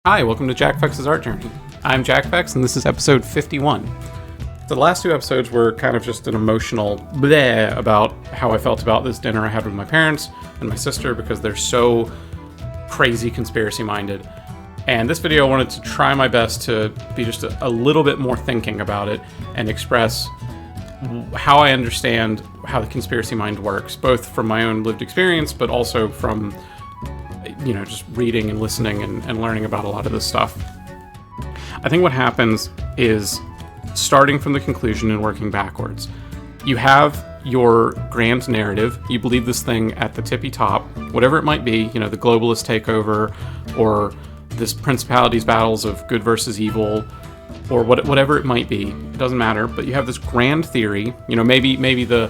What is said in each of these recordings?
Hi, welcome to JackFex's Art Journey. I'm JackFex, and this is episode 51. The last two episodes were kind of just an emotional bleh about how I felt about this dinner I had with my parents and my sister because they're so crazy conspiracy-minded. And this video I wanted to try my best to be just a little bit more thinking about it and express how I understand how the conspiracy mind works, both from my own lived experience, but also from just reading and listening and learning about a lot of this stuff. I think what happens is starting from the conclusion and working backwards. You have your grand narrative. You believe this thing at the tippy top, whatever it might be, the globalist takeover or this principalities battles of good versus evil or whatever it might be. It doesn't matter, but you have this grand theory. Maybe the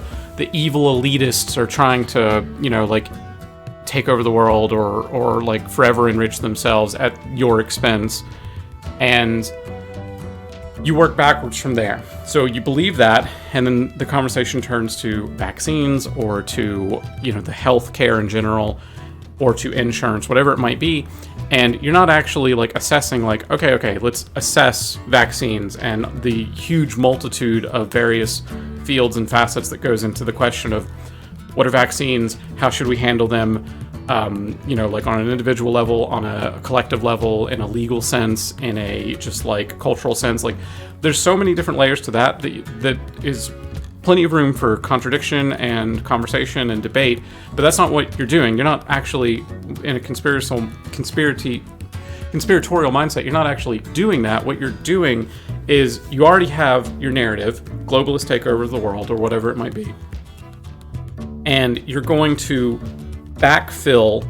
evil elitists are trying to, take over the world or forever enrich themselves at your expense, and you work backwards from there. So you believe that, and then the conversation turns to vaccines or to the health care in general or to insurance, whatever it might be, and you're not actually assessing okay, let's assess vaccines and the huge multitude of various fields and facets that goes into the question of what are vaccines, how should we handle them, on an individual level, on a collective level, in a legal sense, in a just cultural sense. There's so many different layers to that is plenty of room for contradiction and conversation and debate, but that's not what you're doing. You're not actually in a conspiratorial mindset. You're not actually doing that. What you're doing is you already have your narrative, globalist takeover of the world or whatever it might be, and you're going to backfill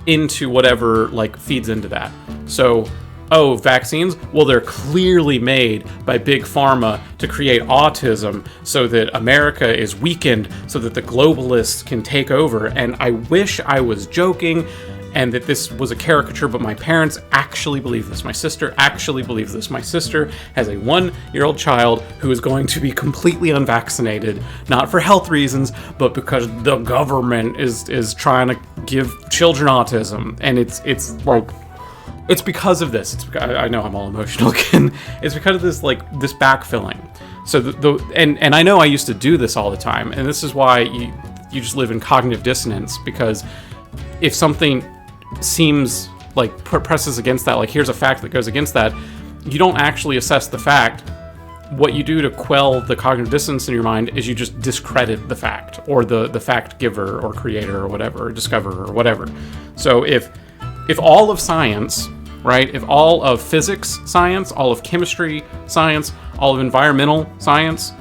into whatever feeds into that. So, vaccines? Well, they're clearly made by big pharma to create autism so that America is weakened so that the globalists can take over. And I wish I was joking and that this was a caricature, but my parents actually believe this. My sister actually believes this. My sister has a 1-year-old child who is going to be completely unvaccinated, not for health reasons, but because the government is trying to give children autism. And it's because of this. I know I'm all emotional again. It's because of this this backfilling. So and I know I used to do this all the time, and this is why you just live in cognitive dissonance, because if something seems presses against that, here's a fact that goes against that, you don't actually assess the fact. What you do to quell the cognitive dissonance in your mind is you just discredit the fact or the fact giver or creator or whatever, or discoverer or whatever. So if all of science, right, if all of physics science, all of chemistry science, all of environmental science,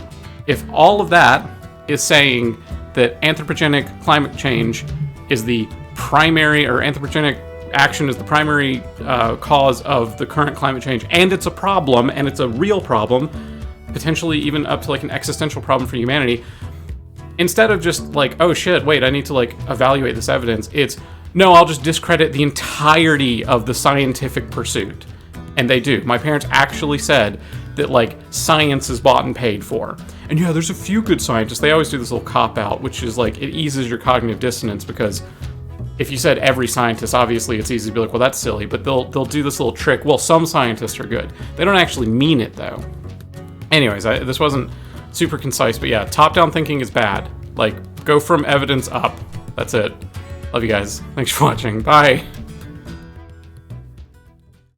if all of that is saying that anthropogenic climate change is the primary, or anthropogenic action is the primary cause of the current climate change, and it's a problem, and it's a real problem, potentially even up to an existential problem for humanity, instead of just oh shit, wait, I need to evaluate this evidence, it's no, I'll just discredit the entirety of the scientific pursuit. And they do. My parents actually said that science is bought and paid for. And yeah, there's a few good scientists. They always do this little cop-out, which is it eases your cognitive dissonance, because if you said every scientist, obviously it's easy to be well, that's silly, but they'll do this little trick. Well, some scientists are good. They don't actually mean it, though. Anyways, this wasn't super concise, but yeah, top-down thinking is bad. Go from evidence up. That's it. Love you guys. Thanks for watching. Bye.